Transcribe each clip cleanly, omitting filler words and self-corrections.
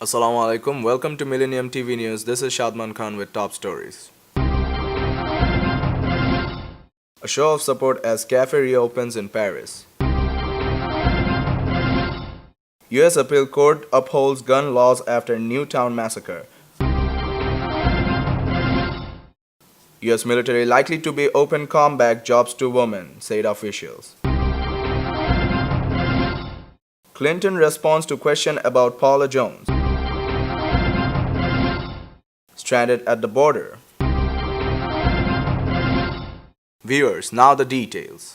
Assalamu alaikum. Welcome to Millennium TV News. This is Shadman Khan with top stories. A show of support as cafe reopens in Paris. US Appeal Court upholds gun laws after Newtown massacre. US military likely to be open combat jobs to women, said officials. Clinton responds to question about Paula Jones. Stranded at the border. Viewers, now the details.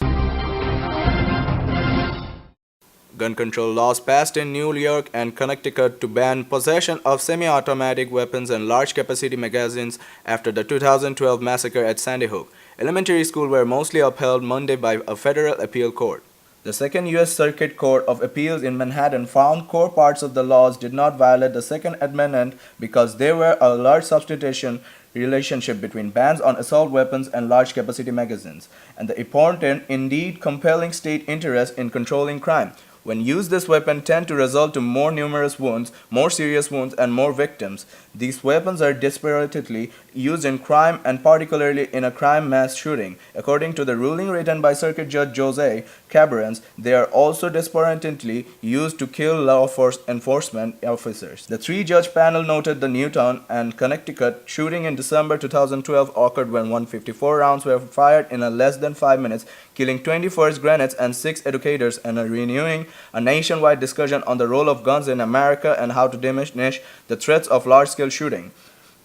Gun control laws passed in New York and Connecticut to ban possession of semi-automatic weapons and large-capacity magazines after the 2012 massacre at Sandy Hook Elementary School were mostly upheld Monday by a federal appeal court. The Second U.S. Circuit Court of Appeals in Manhattan found core parts of the laws did not violate the Second Amendment because there were a large substitution relationship between bans on assault weapons and large-capacity magazines, and the important, indeed compelling state interest in controlling crime. When used, this weapon tend to result to more numerous wounds, more serious wounds, and more victims. These weapons are disparately used in crime and particularly in a crime mass shooting. According to the ruling written by Circuit Judge Jose Cabarrons, they are also disparately used to kill law enforcement officers. The three-judge panel noted the Newtown and Connecticut shooting in December 2012 occurred when 154 rounds were fired in a less than 5 minutes, killing 20 first grenades and 6 educators, and renewing a nationwide discussion on the role of guns in America and how to diminish the threats of large-scale shooting.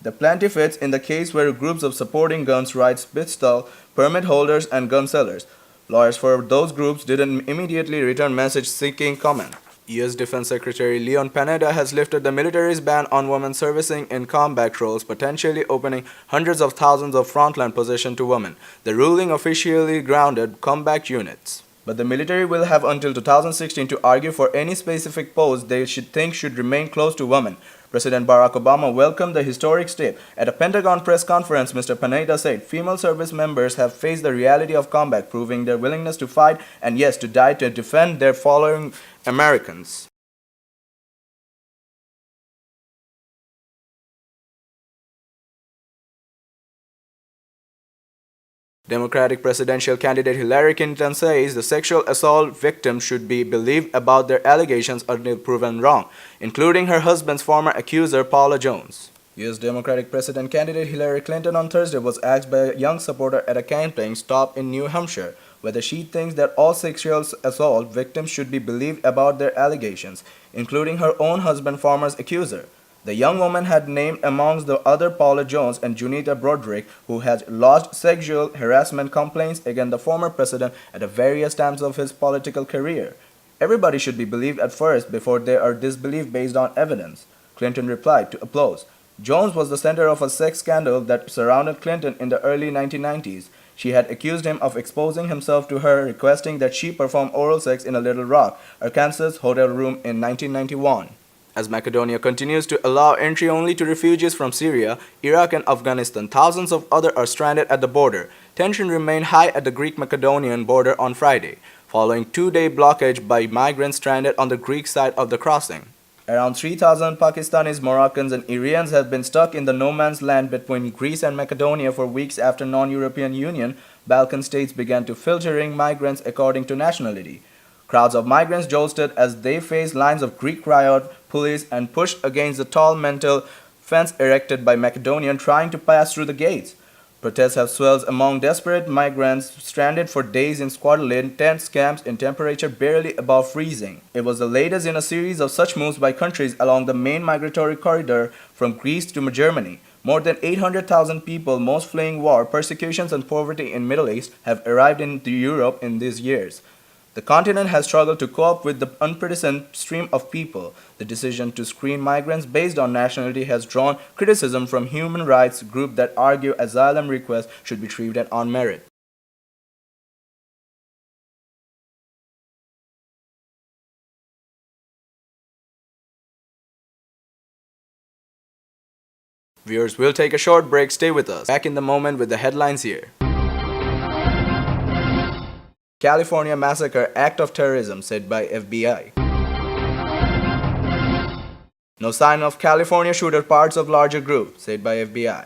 The plaintiffs in the case were groups of supporting guns rights pistol permit holders and gun sellers. Lawyers for those groups didn't immediately return message seeking comment. U.S. Defense Secretary Leon Panetta has lifted the military's ban on women servicing in combat roles, potentially opening hundreds of thousands of frontline positions to women. The ruling officially grounded combat units. But the military will have until 2016 to argue for any specific post they should remain close to women. President Barack Obama welcomed the historic step. At a Pentagon press conference, Mr. Panetta said female service members have faced the reality of combat, proving their willingness to fight and, yes, to die to defend their fellow Americans. Democratic presidential candidate Hillary Clinton says the sexual assault victims should be believed about their allegations until proven wrong, including her husband's former accuser Paula Jones. U.S. Democratic president candidate Hillary Clinton on Thursday was asked by a young supporter at a campaign stop in New Hampshire whether she thinks that all sexual assault victims should be believed about their allegations, including her own husband's former accuser. The young woman had named amongst the other Paula Jones and Junita Broderick, who had lodged sexual harassment complaints against the former president at various times of his political career. Everybody should be believed at first before they are disbelieved based on evidence, Clinton replied to applause. Jones was the center of a sex scandal that surrounded Clinton in the early 1990s. She had accused him of exposing himself to her, requesting that she perform oral sex in a Little Rock, Arkansas hotel room in 1991. As Macedonia continues to allow entry only to refugees from Syria, Iraq and Afghanistan, thousands of others are stranded at the border. Tension remained high at the Greek-Macedonian border on Friday, following two-day blockage by migrants stranded on the Greek side of the crossing. Around 3,000 Pakistanis, Moroccans, and Iranians have been stuck in the no-man's land between Greece and Macedonia for weeks after non-European Union Balkan states began to filtering migrants according to nationality. Crowds of migrants jostled as they faced lines of Greek riot police and pushed against the tall metal fence erected by Macedonians trying to pass through the gates. Protests have swelled among desperate migrants stranded for days in squalid tent camps in temperature barely above freezing. It was the latest in a series of such moves by countries along the main migratory corridor from Greece to Germany. More than 800,000 people, most fleeing war, persecutions, and poverty in the Middle East, have arrived in Europe in these years. The continent has struggled to cope with the unprecedented stream of people. The decision to screen migrants based on nationality has drawn criticism from human rights groups that argue asylum requests should be treated on merit. Viewers, we'll take a short break. Stay with us. Back in the moment with the headlines here. California massacre act of terrorism, said by FBI. No sign of California shooter parts of larger group, said by FBI.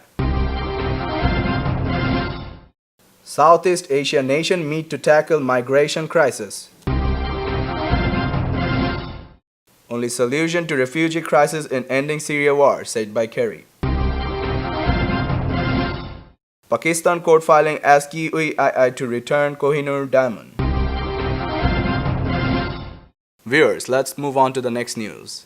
Southeast Asia nation meet to tackle migration crisis. Only solution to refugee crisis in ending Syria war, said by Kerry. Pakistan court filing asks UAE to return Kohinoor diamond. Viewers, let's move on to the next news.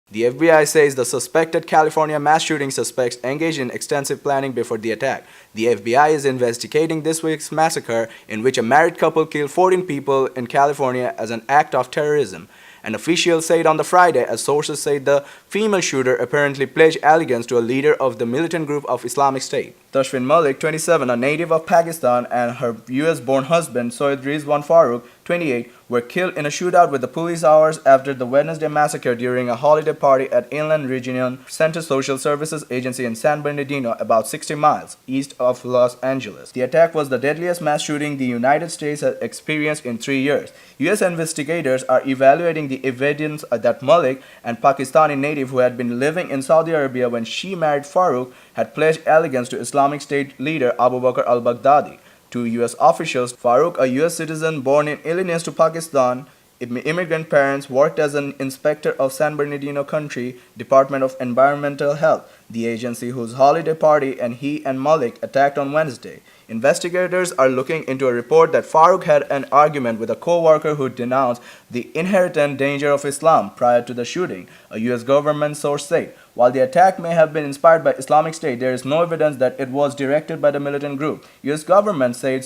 The FBI says the suspected California mass shooting suspects engaged in extensive planning before the attack. The FBI is investigating this week's massacre in which a married couple killed 14 people in California as an act of terrorism. An official said on the Friday, as sources say the female shooter apparently pledged allegiance to a leader of the militant group of Islamic State. Tashfin Malik, 27, a native of Pakistan, and her US-born husband, Soyed Rizwan Farooq, 28, were killed in a shootout with the police hours after the Wednesday massacre during a holiday party at Inland Regional Center Social Services Agency in San Bernardino, about 60 miles east of Los Angeles. The attack was the deadliest mass shooting the United States has experienced in 3 years. US investigators are evaluating the evidence that Malik, an Pakistani native who had been living in Saudi Arabia when she married Farooq, had pledged allegiance to Islamic State leader Abu Bakr al-Baghdadi. Two U.S. officials, Farooq, a U.S. citizen born in Illinois to Pakistan, immigrant parents, worked as an inspector of San Bernardino County Department of Environmental Health, the agency whose holiday party and he and Malik attacked on Wednesday. Investigators are looking into a report that Farooq had an argument with a co-worker who denounced the inherent danger of Islam prior to the shooting, a U.S. government source said. While the attack may have been inspired by Islamic State, there is no evidence that it was directed by the militant group. U.S. government said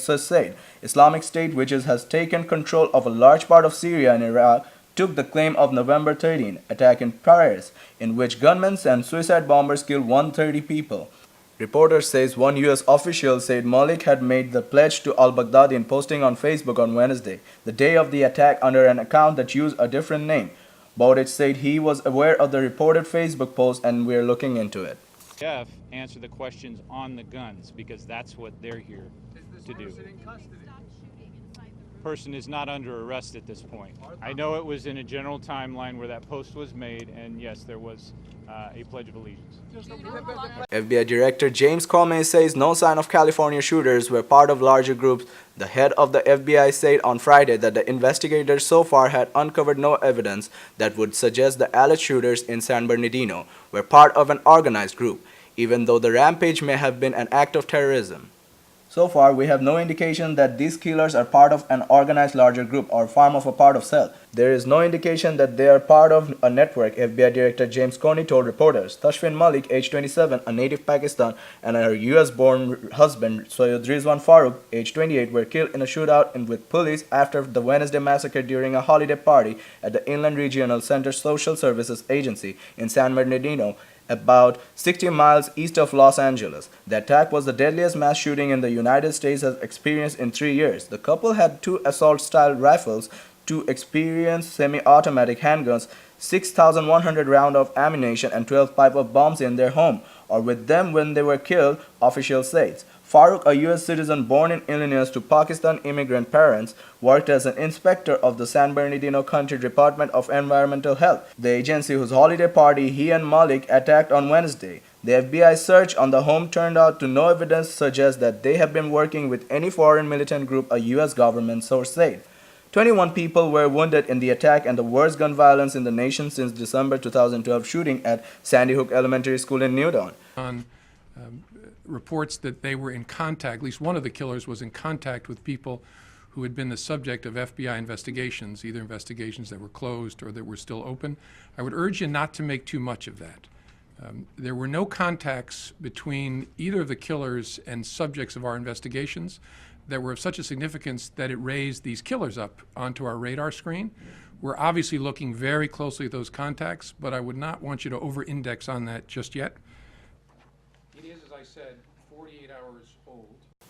Islamic State, which has taken control of a large part of Syria and Iraq, took the claim of November 13 attack in Paris, in which gunmen and suicide bombers killed 130 people. Reporter says one U.S. official said Malik had made the pledge to al-Baghdadi in posting on Facebook on Wednesday, the day of the attack, under an account that used a different name. Bowditch said he was aware of the reported Facebook post and we're looking into it. Jeff, answer the questions on the guns because that's what they're here to do. Person is not under arrest at this point. I know it was in a general timeline where that post was made, and yes, there was a Pledge of Allegiance. FBI Director James Comey says no sign of California shooters were part of larger groups. The head of the FBI said on Friday that the investigators so far had uncovered no evidence that would suggest the alleged shooters in San Bernardino were part of an organized group, even though the rampage may have been an act of terrorism. So far, we have no indication that these killers are part of an organized larger group or form of a part of cell. There is no indication that they are part of a network, FBI Director James Comey told reporters. Tashfin Malik, age 27, a native Pakistan, and her US-born husband, Soyed Rizwan Farooq, age 28, were killed in a shootout with police after the Wednesday massacre during a holiday party at the Inland Regional Center Social Services Agency in San Bernardino, about 60 miles east of Los Angeles. The attack was the deadliest mass shooting in the United States has experienced in 3 years. The couple had 2 assault-style rifles, 2 experienced semi-automatic handguns, 6,100 rounds of ammunition, and 12 pipe of bombs in their home, or with them when they were killed, officials said. Farooq, a U.S. citizen born in Illinois to Pakistan immigrant parents, worked as an inspector of the San Bernardino County Department of Environmental Health, the agency whose holiday party he and Malik attacked on Wednesday. The FBI search on the home turned out to no evidence suggests that they have been working with any foreign militant group, a U.S. government source said. 21 people were wounded in the attack and the worst gun violence in the nation since December 2012 shooting at Sandy Hook Elementary School in Newton. Reports that they were in contact, at least one of the killers was in contact with people who had been the subject of FBI investigations, either investigations that were closed or that were still open. I would urge you not to make too much of that. There were no contacts between either of the killers and subjects of our investigations that were of such a significance that it raised these killers up onto our radar screen. We're obviously looking very closely at those contacts, but I would not want you to over-index on that just yet. It is, as I said, 48 hours old.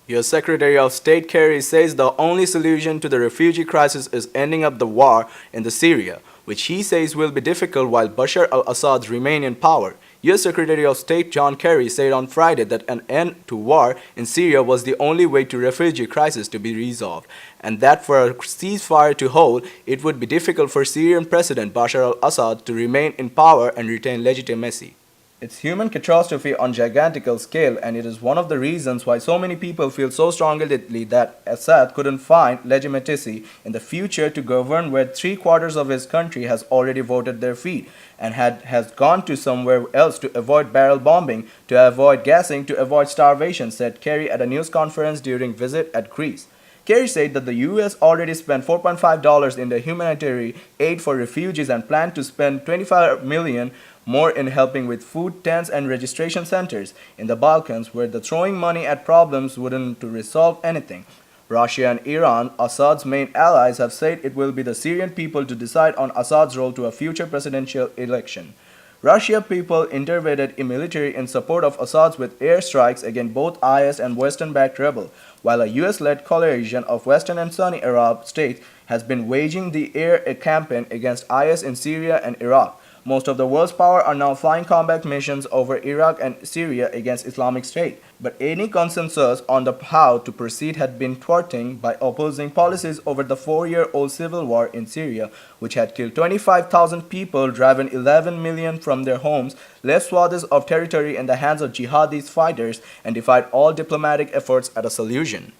U.S. Secretary of State Kerry says the only solution to the refugee crisis is ending up the war in Syria, which he says will be difficult while Bashar al-Assad remains in power. U.S. Secretary of State John Kerry said on Friday that an end to war in Syria was the only way to refugee crisis to be resolved, and that for a ceasefire to hold, it would be difficult for Syrian President Bashar al-Assad to remain in power and retain legitimacy. It's human catastrophe on gigantical scale, and it is one of the reasons why so many people feel so strongly that Assad couldn't find legitimacy in the future to govern where three-quarters of his country has already voted their feet and has gone to somewhere else to avoid barrel bombing, to avoid gassing, to avoid starvation, said Kerry at a news conference during visit at Greece. Kerry said that the U.S. already spent $4.5 in the humanitarian aid for refugees and planned to spend $25 million more in helping with food, tents, and registration centers in the Balkans, where the throwing money at problems wouldn't to resolve anything. Russia and Iran, Assad's main allies, have said it will be the Syrian people to decide on Assad's role to a future presidential election. Russian people intervened in military in support of Assad with airstrikes against both IS and Western-backed rebel, while a US-led coalition of Western and Sunni Arab states has been waging the air campaign against IS in Syria and Iraq. Most of the world's power are now flying combat missions over Iraq and Syria against Islamic State. But any consensus on the how to proceed had been thwarted by opposing policies over the 4-year-old civil war in Syria, which had killed 25,000 people, driven 11 million from their homes, left swaths of territory in the hands of jihadist fighters, and defied all diplomatic efforts at a solution.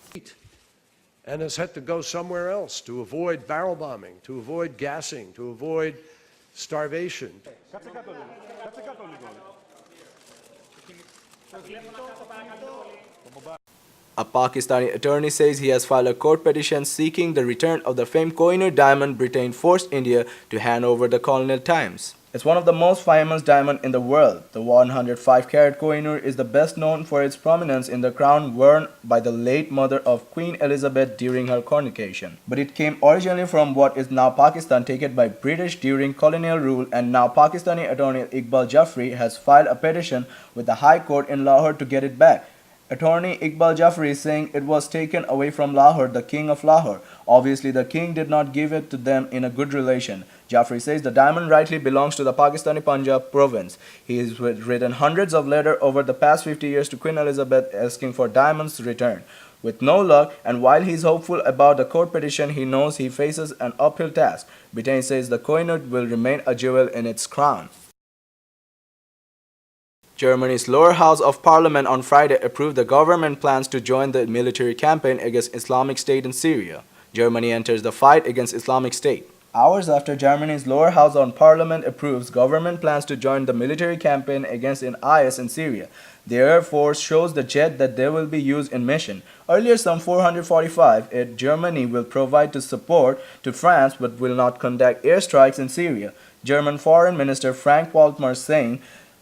And has had to go somewhere else to avoid barrel bombing, to avoid gassing, to avoid starvation. A Pakistani attorney says he has filed a court petition seeking the return of the famed Kohinoor diamond Britain forced India to hand over the colonial times. It's one of the most famous diamonds in the world. The 105-carat Kohinoor is the best known for its prominence in the crown worn by the late mother of Queen Elizabeth during her coronation. But it came originally from what is now Pakistan, taken by British during colonial rule, and now Pakistani attorney Iqbal Jafri has filed a petition with the High Court in Lahore to get it back. Attorney Iqbal Jafri is saying it was taken away from Lahore, the king of Lahore. Obviously, the king did not give it to them in a good relation. Jafri says the diamond rightly belongs to the Pakistani Punjab province. He has written hundreds of letters over the past 50 years to Queen Elizabeth asking for diamonds return. With no luck, and while he is hopeful about the court petition, he knows he faces an uphill task. Britain says the Kohinoor will remain a jewel in its crown. Germany's lower house of parliament on Friday approved the government plans to join the military campaign against Islamic State in Syria. Germany enters the fight against Islamic State. Hours after Germany's lower house of parliament approves government plans to join the military campaign against IS in Syria, the Air Force shows the jet that they will be used in mission. Earlier, some 445 Germany will provide to support to France but will not conduct airstrikes in Syria. German Foreign Minister Frank Waltmer saying,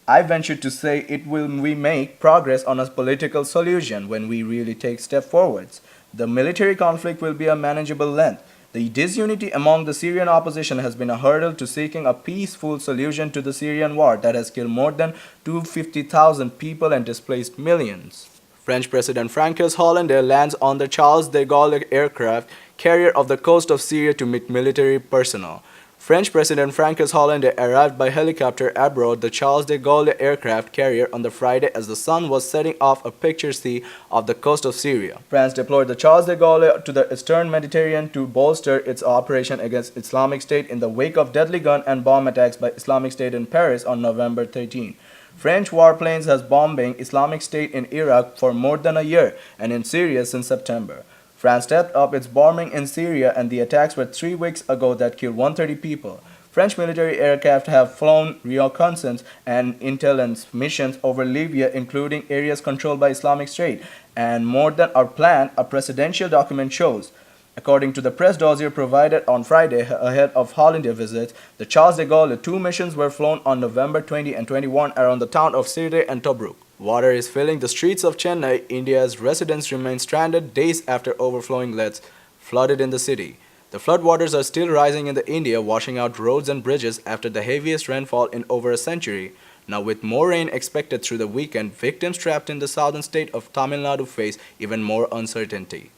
I venture to say we make progress on a political solution when we really take steps forwards. The military conflict will be a manageable length. The disunity among the Syrian opposition has been a hurdle to seeking a peaceful solution to the Syrian war that has killed more than 250,000 people and displaced millions. French President François Hollande lands on the Charles de Gaulle aircraft carrier off the coast of Syria to meet military personnel. French President François Hollande arrived by helicopter aboard the Charles de Gaulle aircraft carrier on the Friday as the sun was setting off a picture sea off the coast of Syria. France deployed the Charles de Gaulle to the eastern Mediterranean to bolster its operation against Islamic State in the wake of deadly gun and bomb attacks by Islamic State in Paris on November 13. French warplanes has bombing Islamic State in Iraq for more than a year and in Syria since September. France stepped up its bombing in Syria, and the attacks were 3 weeks ago that killed 130 people. French military aircraft have flown reconnaissance and intelligence missions over Libya, including areas controlled by Islamic State, and more than are planned, a presidential document shows. According to the press dossier provided on Friday ahead of Hollande visits, the Charles de Gaulle 2 missions were flown on November 20 and 21 around the town of Sirte and Tobruk. Water is filling the streets of Chennai. India's residents remain stranded days after overflowing lakes flooded in the city. The floodwaters are still rising in India, washing out roads and bridges after the heaviest rainfall in over a century. Now, with more rain expected through the weekend, victims trapped in the southern state of Tamil Nadu face even more uncertainty.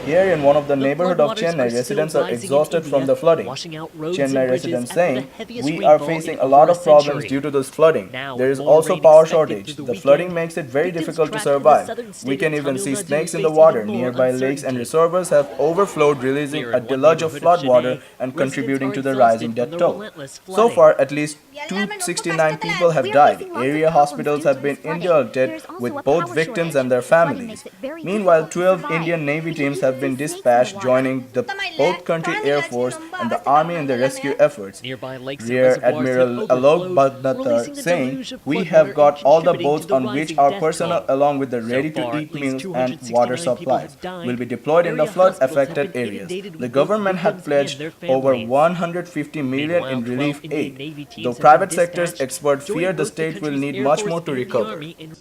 Here in one of the The neighborhood of floodwaters Chennai, still residents are rising in exhausted from India, the flooding. washing out roads Chennai and bridges residents after the saying, heaviest we are rainfall facing in a over lot a of problems century. due to this flooding. Now, There is more also rain power expected shortage. through The the flooding weekend. makes it very Victims difficult to trapped in the survive. southern state We can of even see Tamil Nadu snakes in the face water. even more Nearby lakes and uncertainty. reservoirs have overflowed, releasing Here a in one deluge of neighborhood flood water Chennai, and residents contributing are to the rising exhausted from death the toll. relentless So flooding. far, at least 269 people have died. Area hospitals have been inundated with both victims and their families. Meanwhile, 12 Indian Navy teams have been dispatched, joining the both country Air Force and the Army in the rescue efforts. Nearby lakes and Rear reservoirs have Admiral Alok overflowed, Bhadnathar releasing a saying, deluge of we floodwater have got and all the contributing boats to the on which rising our death personnel toll. along with the So far, ready-to-eat at least meals and water 269 people supplies have died. will be deployed in the Area hospitals have flood-affected been areas. inundated The with both government had victims pledged and their over families. 150 million in Meanwhile, relief 12 Indian aid. Navy teams Though have private been sector's dispatched, experts fear joining the both state will country's need Air much Force more to and the recover. Army in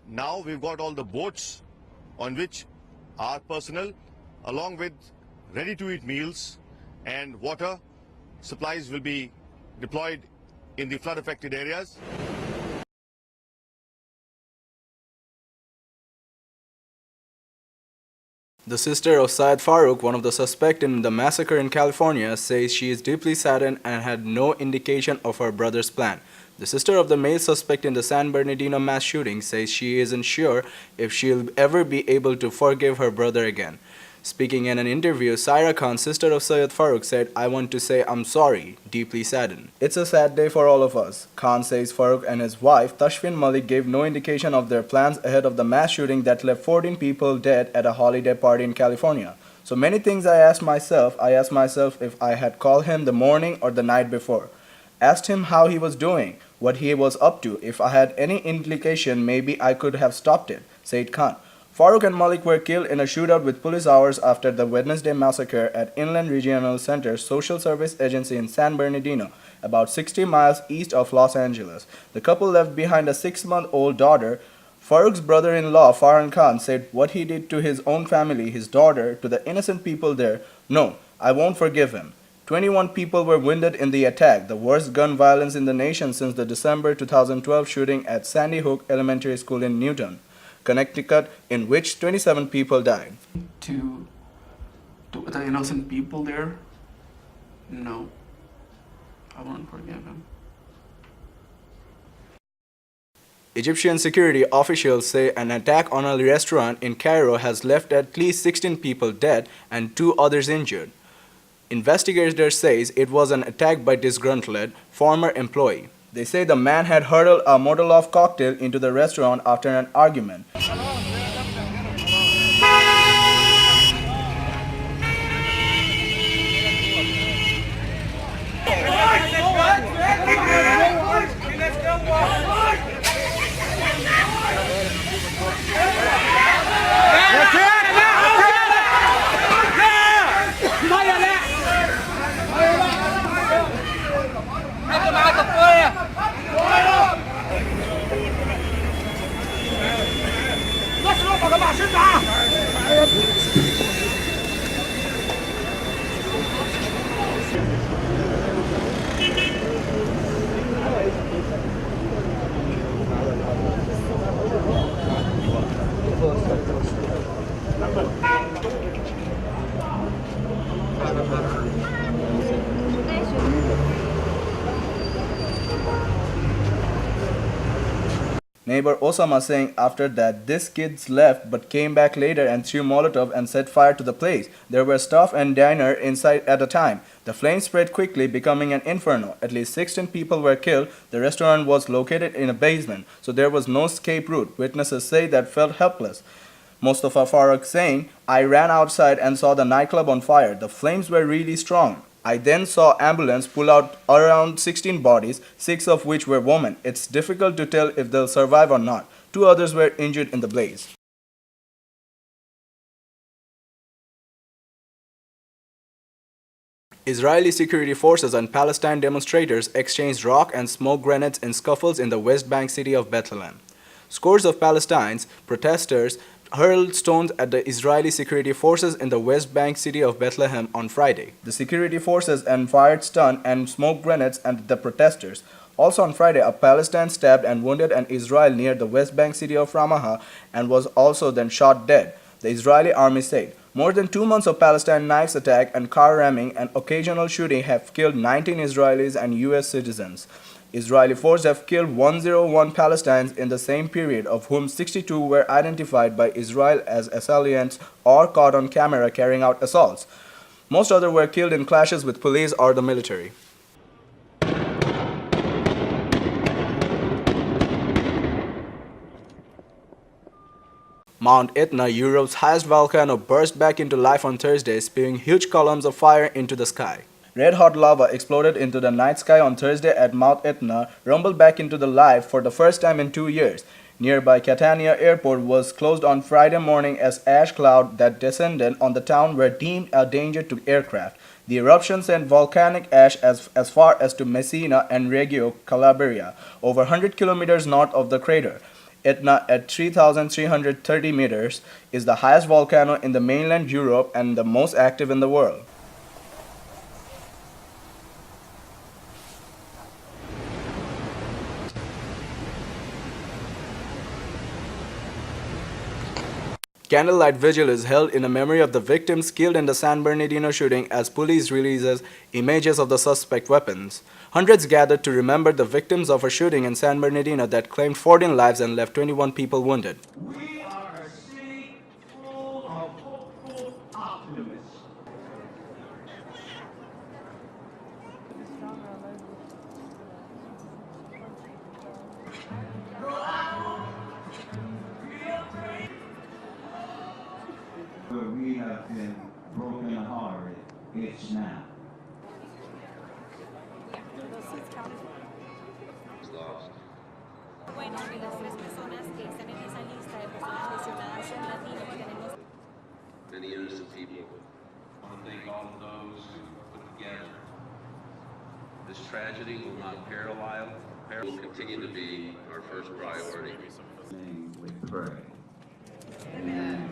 Now we've got all the boats on which our personnel, along with ready-to-eat meals and water supplies, will be deployed in the flood-affected areas. The sister of Syed Farooq, one of the suspects in the massacre in California, says she is deeply saddened and had no indication of her brother's plan. The sister of the male suspect in the San Bernardino mass shooting says she isn't sure if she'll ever be able to forgive her brother again. Speaking in an interview, Saira Khan, sister of Syed Farooq, said, I want to say I'm sorry, deeply saddened. It's a sad day for all of us. Khan says Farooq and his wife, Tashfin Malik, gave no indication of their plans ahead of the mass shooting that left 14 people dead at a holiday party in California. So many things I asked myself if I had called him the morning or the night before. Asked him how he was doing, what he was up to. If I had any indication, maybe I could have stopped it, said Khan. Farooq and Malik were killed in a shootout with police hours after the Wednesday massacre at Inland Regional Center's social service agency in San Bernardino, about 60 miles east of Los Angeles. The couple left behind a 6-month-old daughter. Farooq's brother-in-law, Farhan Khan, said what he did to his own family, his daughter, to the innocent people there, no, I won't forgive him. 21 people were wounded in the attack, the worst gun violence in the nation since the December 2012 shooting at Sandy Hook Elementary School in Newton, Connecticut, in which 27 people died. To the innocent people there, no, I won't forgive him. Egyptian security officials say an attack on a restaurant in Cairo has left at least 16 people dead and 2 others injured. Investigators say it was an attack by disgruntled former employee. They say the man had hurled a Molotov cocktail into the restaurant after an argument. Neighbor Osama saying after that this kids left but came back later and threw Molotov and set fire to the place. There were staff and diner inside at the time. The flames spread quickly, becoming an inferno. At least 16 people were killed. The restaurant was located in a basement, so there was no escape route. Witnesses say that felt helpless. Mustafa Farooq saying, I ran outside and saw the nightclub on fire. The flames were really strong. I then saw ambulance pull out around 16 bodies, 6 of which were women. It's difficult to tell if they'll survive or not. 2 others were injured in the blaze. Israeli security forces and Palestine demonstrators exchanged rock and smoke grenades in scuffles in the West Bank city of Bethlehem. Scores of Palestinians protesters hurled stones at the Israeli security forces in the West Bank city of Bethlehem on Friday. The security forces fired stun and smoke grenades at the protesters. Also on Friday, a Palestinian stabbed and wounded an Israel near the West Bank city of Ramallah and was also then shot dead, the Israeli army said. More than 2 months of Palestine knives attack and car ramming and occasional shooting have killed 19 Israelis and US citizens. Israeli forces have killed 101 Palestinians in the same period, of whom 62 were identified by Israel as assailants or caught on camera carrying out assaults. Most others were killed in clashes with police or the military. Mount Etna, Europe's highest volcano, burst back into life on Thursday, spewing huge columns of fire into the sky. Red-hot lava exploded into the night sky on Thursday at Mount Etna, rumbled back into the life for the first time in 2 years. Nearby Catania Airport was closed on Friday morning as ash clouds that descended on the town were deemed a danger to aircraft. The eruption sent volcanic ash as far as to Messina and Reggio Calabria, over 100 kilometers north of the crater. Etna, at 3,330 meters, is the highest volcano in the mainland Europe and the most active in the world. Candlelight vigil is held in a memory of the victims killed in the San Bernardino shooting as police releases images of the suspect weapons. Hundreds gathered to remember the victims of a shooting in San Bernardino that claimed 14 lives and left 21 people wounded. We are a city full of hopeful optimists. Where we have been broken hearted, it's now. Bueno, de las tres personas que están en esa lista de personas lesionadas son latinos, tenemos many innocent people. I want to thank all of those who put together. This tragedy will not paralyze, will continue to be our first priority. We pray. Amen.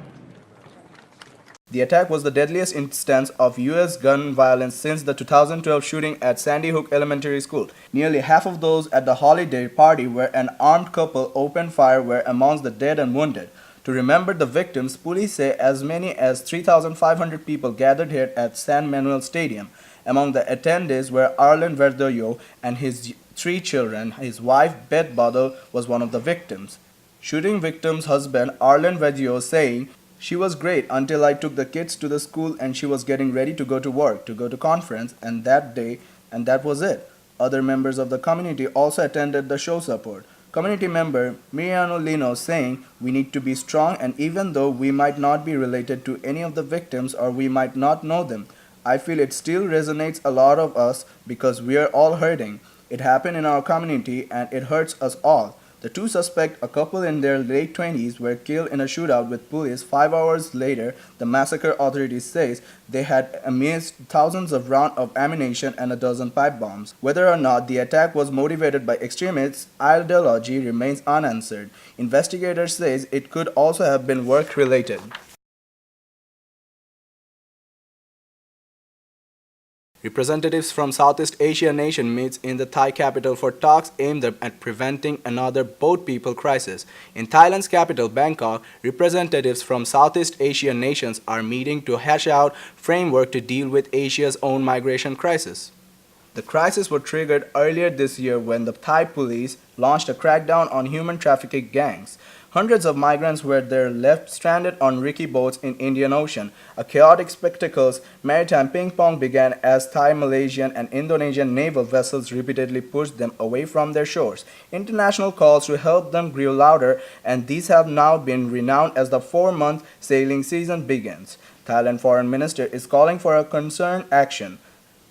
The attack was the deadliest instance of U.S. gun violence since the 2012 shooting at Sandy Hook Elementary School. Nearly half of those at the holiday party where an armed couple opened fire were amongst the dead and wounded. To remember the victims, police say as many as 3,500 people gathered here at San Manuel Stadium. Among the attendees were Arlen Verdoyo and his 3 children. His wife, Beth Bottle, was one of the victims. Shooting victim's husband, Arlen Verdoyo, saying, "She was great until I took the kids to the school and she was getting ready to go to work, to go to conference, and that was it." Other members of the community also attended the show support. Community member Miriano Lino saying, "We need to be strong, and even though we might not be related to any of the victims or we might not know them, I feel it still resonates a lot of us because we are all hurting. It happened in our community and it hurts us all." The 2 suspects, a couple in their late 20s, were killed in a shootout with police 5 hours later. The massacre authorities says they had amassed thousands of rounds of ammunition and a dozen pipe bombs. Whether or not the attack was motivated by extremists' ideology remains unanswered. Investigators say it could also have been work-related. Representatives from Southeast Asia nation meets in the Thai capital for talks aimed at preventing another boat people crisis. In Thailand's capital, Bangkok, representatives from Southeast Asian nations are meeting to hash out framework to deal with Asia's own migration crisis. The crisis was triggered earlier this year when the Thai police launched a crackdown on human trafficking gangs. Hundreds of migrants were there left stranded on rickety boats in Indian Ocean. A chaotic spectacle, maritime ping-pong began as Thai, Malaysian, and Indonesian naval vessels repeatedly pushed them away from their shores. International calls to help them grew louder, and these have now been renewed as the 4-month sailing season begins. Thailand Foreign Minister is calling for a concerned action.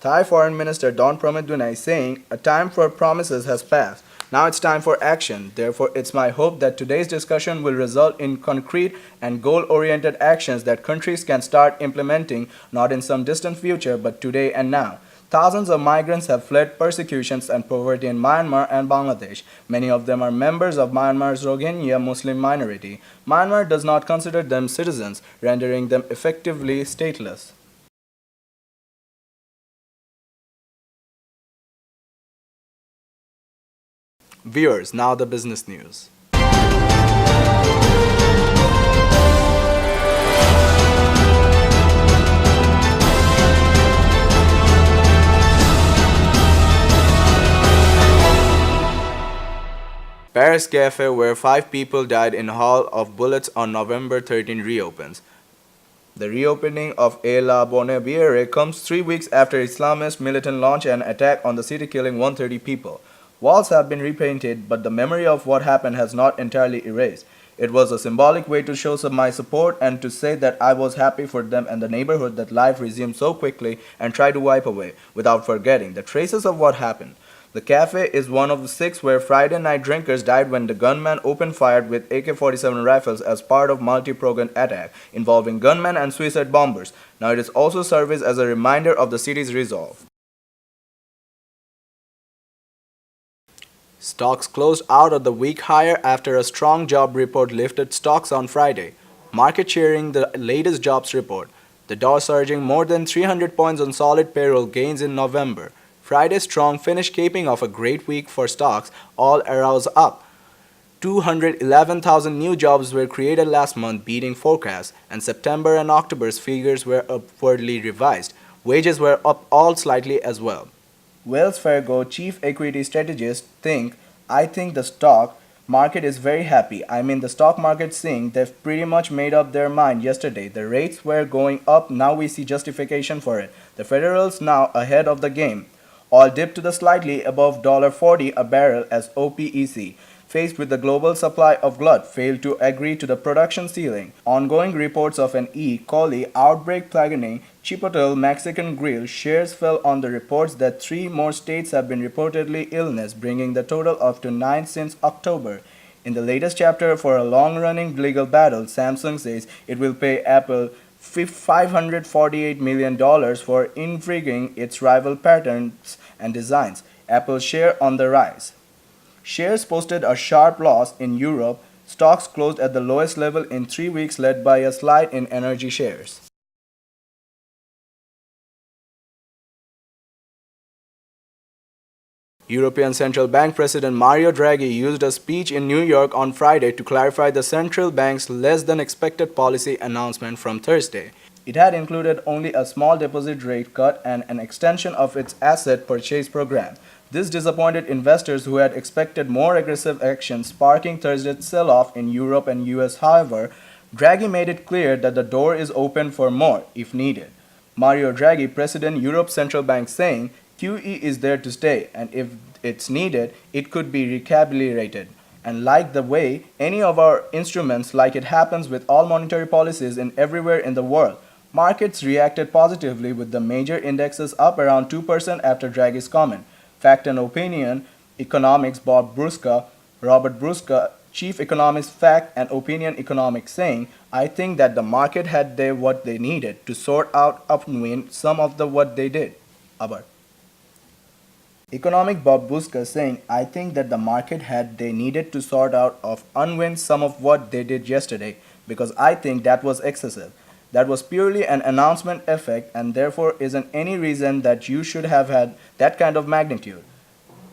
Thai Foreign Minister Don Pramudwinai is saying, "A time for promises has passed. Now it's time for action. Therefore, it's my hope that today's discussion will result in concrete and goal-oriented actions that countries can start implementing, not in some distant future, but today and now." Thousands of migrants have fled persecutions and poverty in Myanmar and Bangladesh. Many of them are members of Myanmar's Rohingya Muslim minority. Myanmar does not consider them citizens, rendering them effectively stateless. Viewers, now the business news. Paris cafe where 5 people died in haul of bullets on November 13 reopens. The reopening of A La Bonne comes 3 weeks after Islamist militant launched an attack on the city, killing 130 people. Walls have been repainted, but the memory of what happened has not entirely erased. It was a symbolic way to show some my support and to say that I was happy for them and the neighborhood that life resumed so quickly, and try to wipe away, without forgetting, the traces of what happened. The cafe is one of the 6 where Friday night drinkers died when the gunman opened fire with AK-47 rifles as part of multi-pronged attack involving gunmen and suicide bombers. Now it is also serves as a reminder of the city's resolve. Stocks closed out of the week higher after a strong job report lifted stocks on Friday. Market sharing the latest jobs report. The Dow surging more than 300 points on solid payroll gains in November. Friday's strong finish capping off a great week for stocks, all arrows up. 211,000 new jobs were created last month, beating forecasts, and September and October's figures were upwardly revised. Wages were up all slightly as well. Wells Fargo chief equity strategist I think the stock market is very happy. I mean the stock market saying they've pretty much made up their mind yesterday. The rates were going up, now we see justification for it. The Federals now ahead of the game. Oil dipped to the slightly above $40 a barrel as OPEC, faced with the global supply of glut, failed to agree to the production ceiling. Ongoing reports of an E. coli outbreak plaguing Chipotle Mexican Grill shares fell on the reports that 3 more states have been reportedly illness, bringing the total up to 9 since October. In the latest chapter for a long-running legal battle, Samsung says it will pay Apple $548 million for infringing its rival patents and designs. Apple's share on the rise. Shares posted a sharp loss in Europe. Stocks closed at the lowest level in 3 weeks, led by a slide in energy shares. European Central Bank President Mario Draghi used a speech in New York on Friday to clarify the central bank's less-than-expected policy announcement from Thursday. It had included only a small deposit rate cut and an extension of its asset purchase program. This disappointed investors who had expected more aggressive action, sparking Thursday's sell-off in Europe and US. However, Draghi made it clear that the door is open for more, if needed. Mario Draghi, President Europe's Central Bank, saying, QE is there to stay, and if it's needed, it could be recalibrated. And like the way any of our instruments, like it happens with all monetary policies in everywhere in the world, markets reacted positively with the major indexes up around 2% after Draghi's comment. Fact and Opinion Economics Robert Brusca, Chief Economist Fact and Opinion Economics, saying, I think that the market had what they needed to sort out upwind some of the what they did. Abar. Economic Bob Busca saying, I think that the market had they needed to sort out of unwind some of what they did yesterday, because I think that was excessive. That was purely an announcement effect, and therefore isn't any reason that you should have had that kind of magnitude.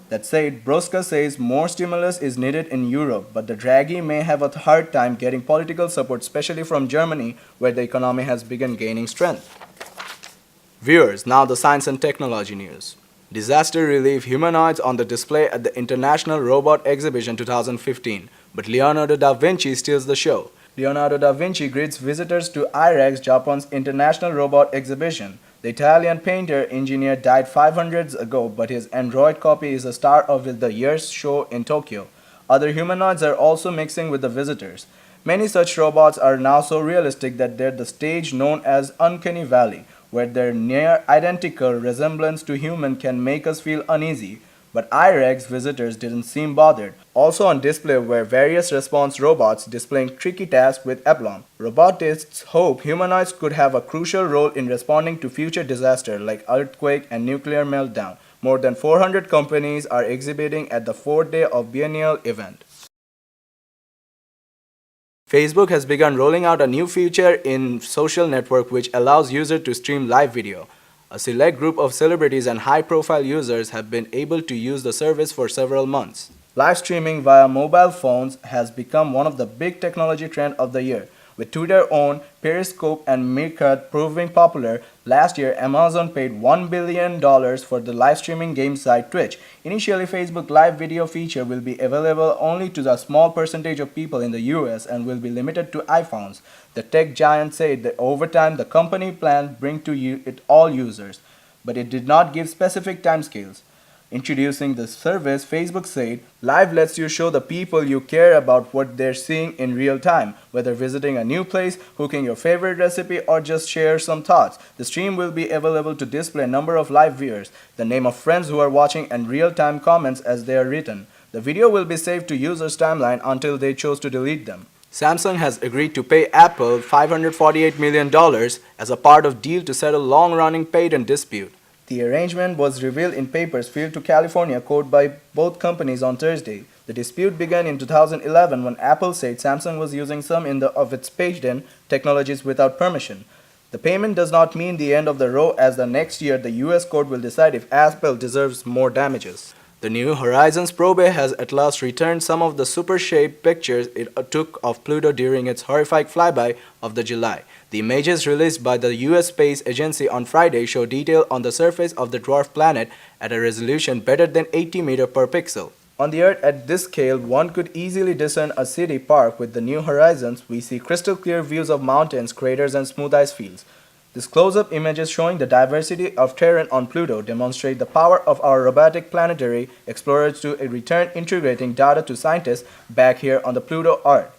That said, Brusca says more stimulus is needed in Europe, but the Draghi may have a hard time getting political support, especially from Germany, where the economy has begun gaining strength. Viewers, now the science and technology news. Disaster relief humanoids on the display at the International Robot Exhibition 2015, but Leonardo da Vinci steals the show. Leonardo da Vinci greets visitors to IREX, Japan's International Robot Exhibition. The Italian painter-engineer died 500 years ago, but his android copy is a star of the year's show in Tokyo. Other humanoids are also mixing with the visitors. Many such robots are now so realistic that they're the stage known as Uncanny Valley, where their near-identical resemblance to human can make us feel uneasy, but IREX visitors didn't seem bothered. Also on display were various response robots displaying tricky tasks with aplomb. Robotists hope humanoids could have a crucial role in responding to future disasters like earthquake and nuclear meltdown. More than 400 companies are exhibiting at the 4th day of biennial event. Facebook has begun rolling out a new feature in social network which allows users to stream live video. A select group of celebrities and high-profile users have been able to use the service for several months. Live streaming via mobile phones has become one of the big technology trends of the year. With Twitter-owned Periscope and Meerkat proving popular, last year Amazon paid $1 billion for the live streaming game site Twitch. Initially, Facebook Live video feature will be available only to a small percentage of people in the US and will be limited to iPhones. The tech giant said that over time the company plans to bring to it all users, but it did not give specific timescales. Introducing the service, Facebook said, Live lets you show the people you care about what they're seeing in real time, whether visiting a new place, cooking your favorite recipe, or just share some thoughts. The stream will be available to display a number of live viewers, the name of friends who are watching, and real-time comments as they are written. The video will be saved to users' timeline until they choose to delete them. Samsung has agreed to pay Apple $548 million as a part of deal to settle long-running patent dispute. The arrangement was revealed in papers filed to California court by both companies on Thursday. The dispute began in 2011 when Apple said Samsung was using some of its patent technologies without permission. The payment does not mean the end of the row, as the next year the US court will decide if Apple deserves more damages. The New Horizons probe has at last returned some of the super-shaped pictures it took of Pluto during its horrific flyby of the July. The images released by the US Space Agency on Friday show detail on the surface of the dwarf planet at a resolution better than 80 meters per pixel. On the Earth at this scale, one could easily discern a city park. With the New Horizons, we see crystal clear views of mountains, craters, and smooth ice fields. These close-up images showing the diversity of terrain on Pluto demonstrate the power of our robotic planetary explorers to return integrating data to scientists back here on the Pluto Earth,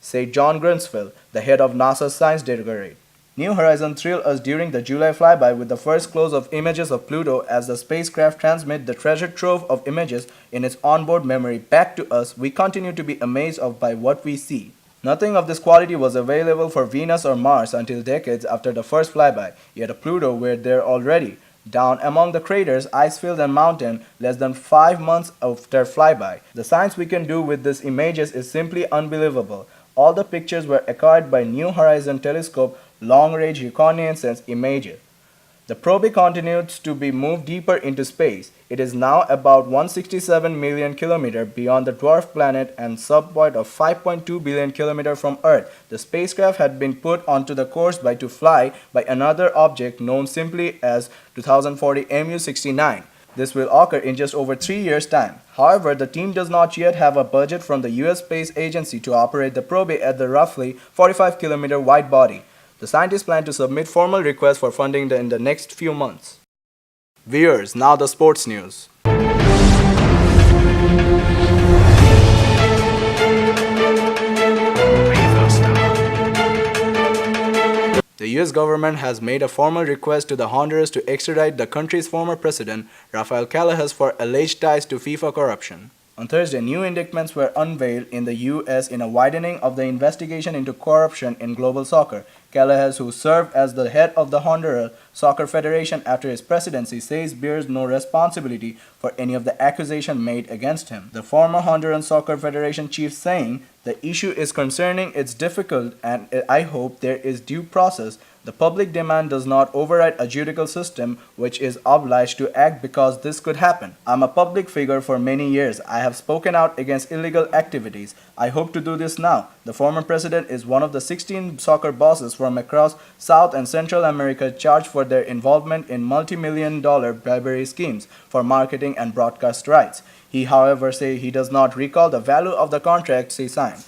said John Grunsfeld, the head of NASA's Science Directorate. New Horizons thrilled us during the July flyby with the first close-up images of Pluto as the spacecraft transmit the treasure trove of images in its onboard memory back to us. We continue to be amazed by what we see. Nothing of this quality was available for Venus or Mars until decades after the first flyby, yet at Pluto were there already. Down among the craters, ice fields, and mountains less than 5 months after flyby. The science we can do with these images is simply unbelievable. All the pictures were acquired by New Horizons Telescope long-range reconnaissance images. The probe continues to be moved deeper into space. It is now about 167 million kilometers beyond the dwarf planet and subpoint of 5.2 billion kilometers from Earth. The spacecraft had been put onto the course to fly by another object known simply as 2040 MU69. This will occur in just over 3 years' time. However, the team does not yet have a budget from the US Space Agency to operate the probe at the roughly 45-kilometer wide body. The scientists plan to submit formal requests for funding in the next few months. Viewers, now the sports news. The US government has made a formal request to the Honduras to extradite the country's former president, Rafael Callejas, for alleged ties to FIFA corruption. On Thursday, new indictments were unveiled in the U.S. in a widening of the investigation into corruption in global soccer. Callejas, who served as the head of the Honduras Soccer Federation after his presidency, says bears no responsibility for any of the accusations made against him. The former Honduran Soccer Federation chief saying, "The issue is concerning, it's difficult, and I hope there is due process. The public demand does not override a judicial system which is obliged to act because this could happen. I'm a public figure for many years. I have spoken out against illegal activities. I hope to do this now." The former president is one of the 16 soccer bosses from across South and Central America charged for their involvement in multi-million-dollar bribery schemes for marketing and broadcast rights. He, however, says he does not recall the value of the contracts he signed.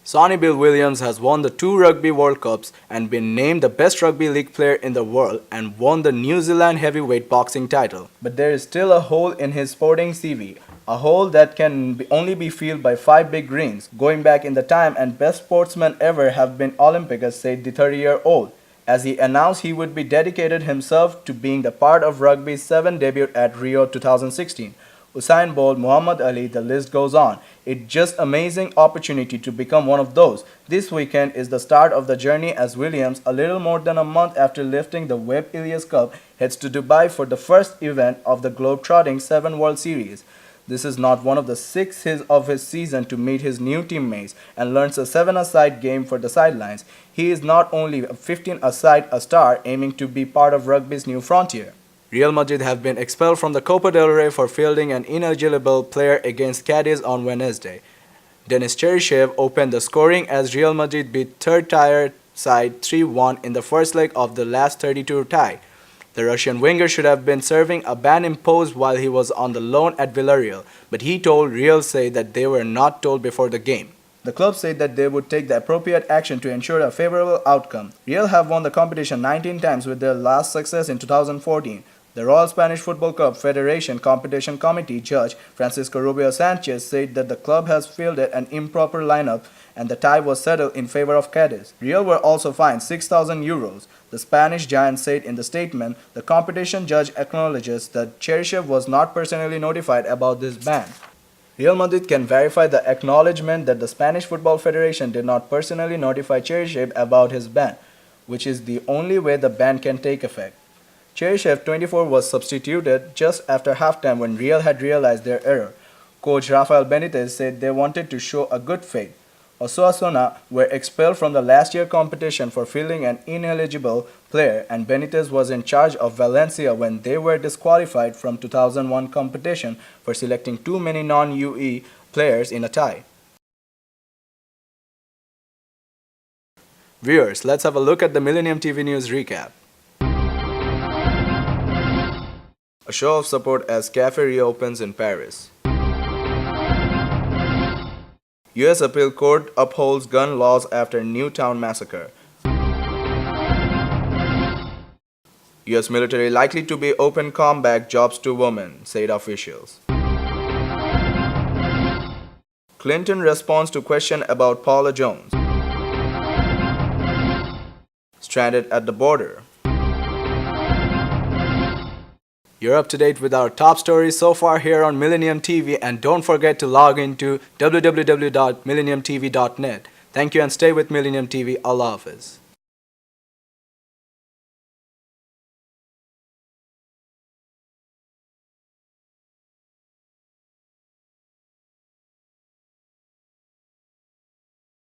Sonny Bill Williams has won the 2 Rugby World Cups and been named the best rugby league player in the world and won the New Zealand heavyweight boxing title. But there is still a hole in his sporting CV, a hole that can only be filled by 5 big rings, going back in the time, and best sportsman ever have been Olympics, said the 30-year-old, as he announced he would be dedicated himself to being the part of rugby's 7th debut at Rio 2016. Usain Bolt, Muhammad Ali, the list goes on. It's just amazing opportunity to become one of those. This weekend is the start of the journey as Williams, a little more than a month after lifting the Webb Elias Cup, heads to Dubai for the first event of the globe-trotting 7 World Series. This is not one of the 6 of his season to meet his new teammates and learns a 7-a-side game for the sidelines. He is not only a 15-a-side star aiming to be part of rugby's new frontier. Real Madrid have been expelled from the Copa del Rey for fielding an ineligible player against Cadiz on Wednesday. Denis Cheryshev opened the scoring as Real Madrid beat third-tier side 3-1 in the first leg of the last 32 tie. The Russian winger should have been serving a ban imposed while he was on the loan at Villarreal, but he told Real say that they were not told before the game. The club said that they would take the appropriate action to ensure a favorable outcome. Real have won the competition 19 times with their last success in 2014. The Royal Spanish Football Club Federation Competition Committee judge Francisco Rubio Sanchez said that the club has fielded an improper lineup and the tie was settled in favor of Cadiz. Real were also fined 6,000 euros. The Spanish giant said in the statement, the competition judge acknowledges that Cheryshev was not personally notified about this ban. Real Madrid can verify the acknowledgement that the Spanish Football Federation did not personally notify Cheryshev about his ban, which is the only way the ban can take effect. Cheryshev, 24, was substituted just after halftime when Real had realized their error. Coach Rafael Benitez said they wanted to show a good faith. Osasuna were expelled from the last year competition for fielding an ineligible player, and Benitez was in charge of Valencia when they were disqualified from 2001 competition for selecting too many non-UE players in a tie. Viewers, let's have a look at the Millennium TV News recap. A show of support as cafe reopens in Paris. U.S. Appeal Court upholds gun laws after Newtown massacre. U.S. military likely to be open combat jobs to women, said officials. Clinton responds to question about Paula Jones. Stranded at the border. You're up to date with our top stories so far here on Millennium TV, and don't forget to log into www.millenniumtv.net. Thank you and stay with Millennium TV. Allah Hafiz.